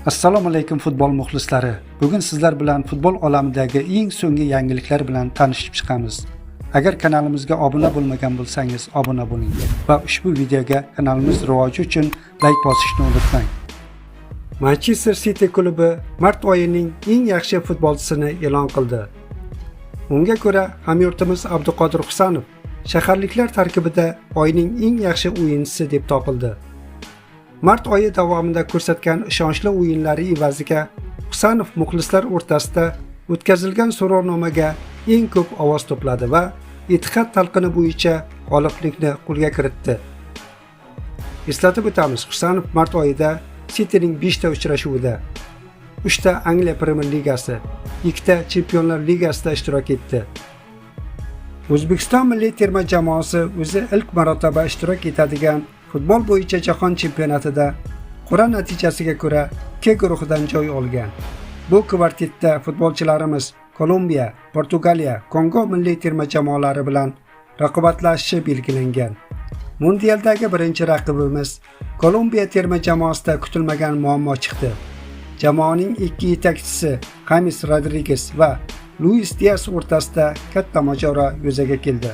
Assalomu alaykum futbol muxlislari. Bugun sizlar bilan futbol olamidagi eng so'nggi yangiliklar bilan tanishib chiqamiz. Agar kanalimizga obuna bo'lmagan bo'lsangiz, obuna bo'ling va ushbu videoga kanalimiz rivoji uchun like bosishni unutmang. Manchester City klubi mart oyining eng yaxshi futbolchisini e'lon qildi. Unga ko'ra, hamyurtimiz Abduqodir Husanov shaharliklar tarkibida oyning eng yaxshi o'yinchisi deb topildi. Mart oyi davomida ko'rsatgan ishonchli o'yinlari evaziga Husanov muxlislar o'rtasida o'tkazilgan so'rovnomaga eng ko'p ovoz to'pladi va Etihad talqini bo'yicha g'oliblikni qo'lga kiritdi. Eslatib o'tamiz, Husanov mart oyida City'ning 5 ta uchrashuvida, 3 ta Angliya Premyer Ligasi, 2 ta Chempionlar Ligasida ishtirok etdi. O'zbekiston milliy terma jamoasi o'zi ilk marotaba ishtirok etadigan futbol bo'yicha jahon chempionatida qur'a natijasiga ko'ra K guruhidan joy olgan. Bu kvartetda futbolchilarimiz Kolumbiya, Portugaliya, Kongo milliy terma jamoalari bilan raqobatlashishi belgilangan. Mundialdagi birinchi raqibimiz Kolumbiya terma jamoasida kutilmagan muammo chiqdi. Jamoaning ikki yetakchisi James Rodriguez va Luis Diaz o'rtasida katta mojaro yuzaga keldi.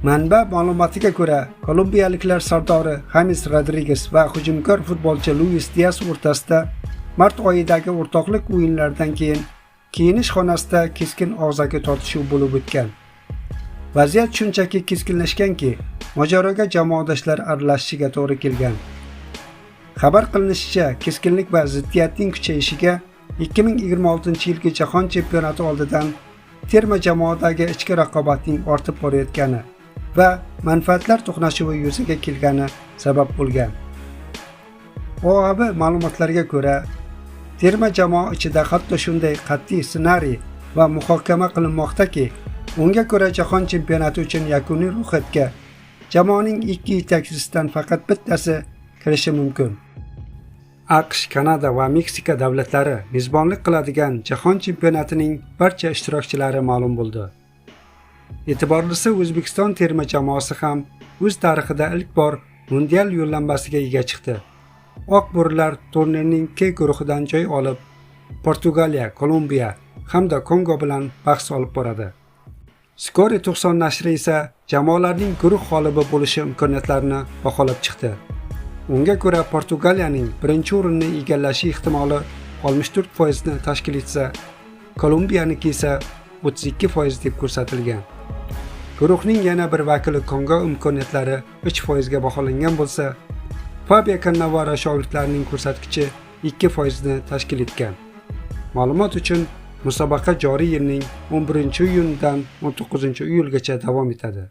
Manba ma'lumotiga ko'ra, kolumbiyaliklar sardori James Rodriguez va hujumkor futbolchi Luis Diaz o'rtasida mart oyidagi o'rtoqlik o'yinlaridan keyin kiyinish xonasida keskin og'zaki tortishuv bo'lib o'tgan. Vaziyat shunchaki keskinlashganki, mojaroga jamoadoshlar aralashishiga to'g'ri kelgan. Xabar qilinishicha, keskinlik va ziddiyatning kuchayishiga 2026-yilgi jahon chempionati oldidan terma jamoadagi ichki raqobatning ortib borayotgani va manfaatlar to'qnashuvi yuzaga kelgani sabab bo'lgan. OAB ma'lumotlariga ko'ra, terma jamoa ichida hatto shunday qat'iy ssenariy va muhokama qilinmoqdaki, unga ko'ra jahon chempionati uchun yakuniy ro'yxatga jamoaning ikki yetakchisidan faqat bittasi kirishi mumkin. AQSh, Kanada va Meksika davlatlari mezbonlik qiladigan jahon chempionatining barcha ishtirokchilari ma'lum bo'ldi. E'tiborlisi, O'zbekiston terma jamoasi ham o'z tarixida ilk bor mundial yo'llanmasiga ega chiqdi. Oq bo'rilar turnirning K guruhidan joy olib, Portugaliya, Kolumbiya hamda Kongo bilan bahs olib boradi. Skori 90 nashri esa jamoalarning guruh g'olibi bo'lishi imkoniyatlarini baholab chiqdi. Unga ko'ra, Portugaliyaning birinchi o'rinni egallashi ehtimoli 64% ni tashkil etsa, Kolumbiyaniki esa 32% deb ko'rsatilgan. Guruhning yana bir vakili Kongo imkoniyatlari 3% ga baholangan bo'lsa, Fabio Cannavaro shogirdlarining ko'rsatkichi 2% ni tashkil etgan. Ma'lumot uchun, musobaqa joriy yilning 11-iyundan 19-iyulgacha davom etadi.